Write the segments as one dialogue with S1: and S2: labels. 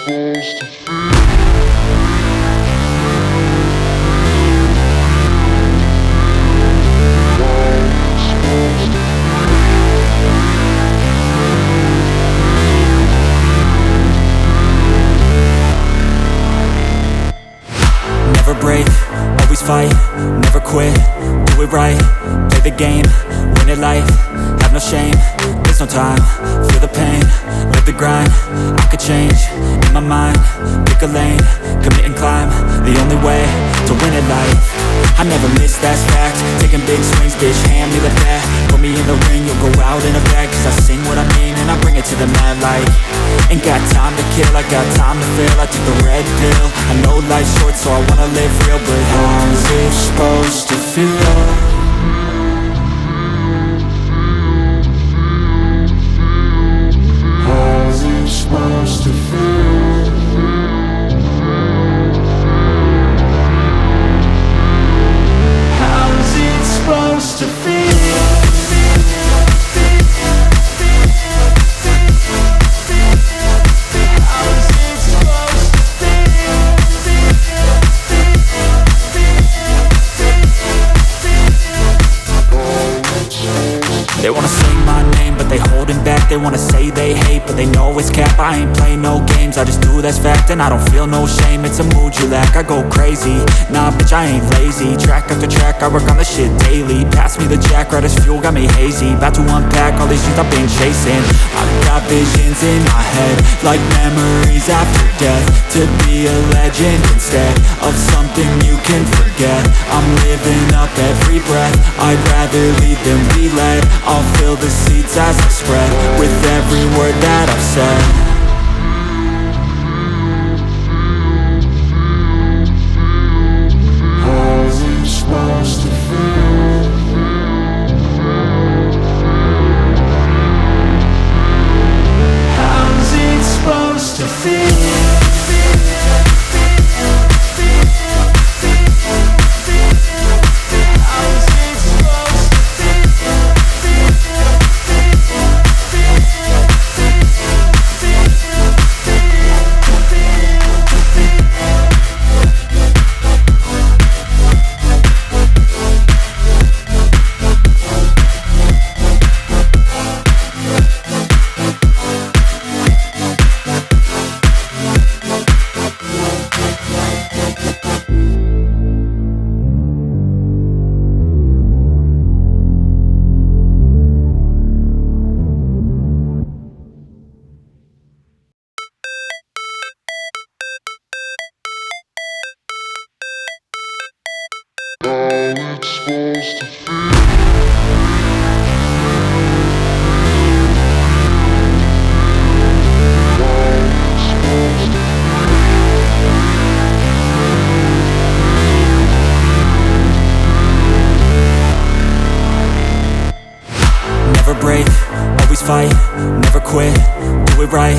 S1: Never break, always fight, never quit, do it right, play the game, win it life, have no shame, there's no time, feel the pain, live the grind, I could change, in my mind, pick a lane, commit and climb, the only way to win at life. I never miss, that's fact, taking big swings, bitch, hand me the bat, put me in the ring, you'll go out in a bag, cause I sing what I mean and I bring it to the mad light. Ain't got time to kill, I got time to feel, I took the red pill, I know life's short so I wanna live real, but how's it supposed to feel? How's it supposed to feel? How's it supposed to feel? They wanna say my name, but they holding back. They wanna say they hate, but they know it's cap. I ain't play no games, I just do that's fact. And I don't feel no shame, it's a mood you lack. I go crazy, nah bitch I ain't lazy. Track after track, I work on this shit daily. Pass me the jack, right as fuel, got me hazy. About to unpack all these things I've been chasing. I've got visions in my head, like memories after death. To be a legend instead of something you can forget. I'm living up every breath, I'd rather lead than be led. I'll fill the seats as I spread with every word that I've said. How's it supposed to feel? How's it supposed to feel? Never break, always fight, never quit, do it right,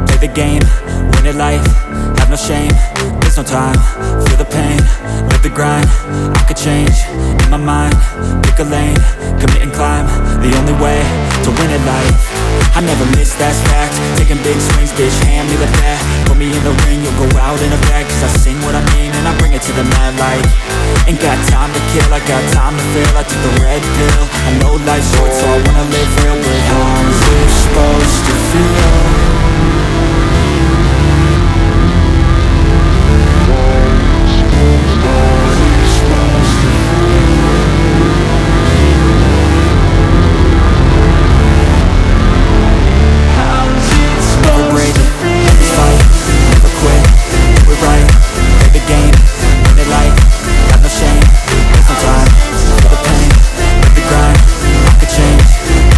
S1: play the game, win it life, have no shame, there's no time, feel the pain, live the grind, I could change, in my mind, pick a lane, commit and climb, the only way to win at life. I never miss, that's fact, taking big swings, bitch, hand me the bat, put me in the ring, you'll go out in a bag, cause I sing what I mean and I bring it to the mad light. Ain't got time to kill, I got time to feel, I took the red pill, I know life's short so I wanna live real, but how's it supposed to feel?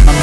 S1: My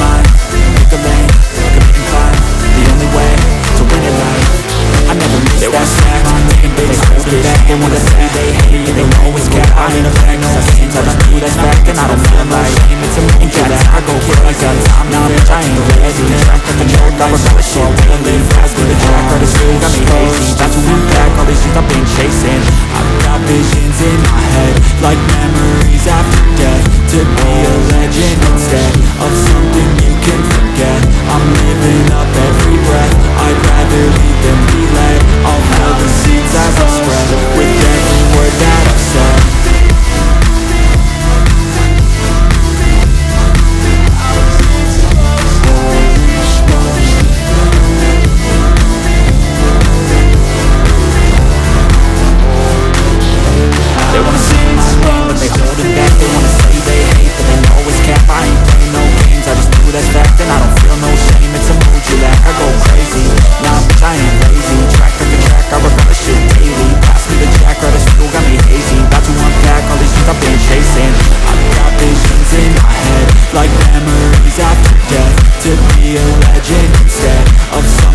S1: like memories after death, to be a legend instead of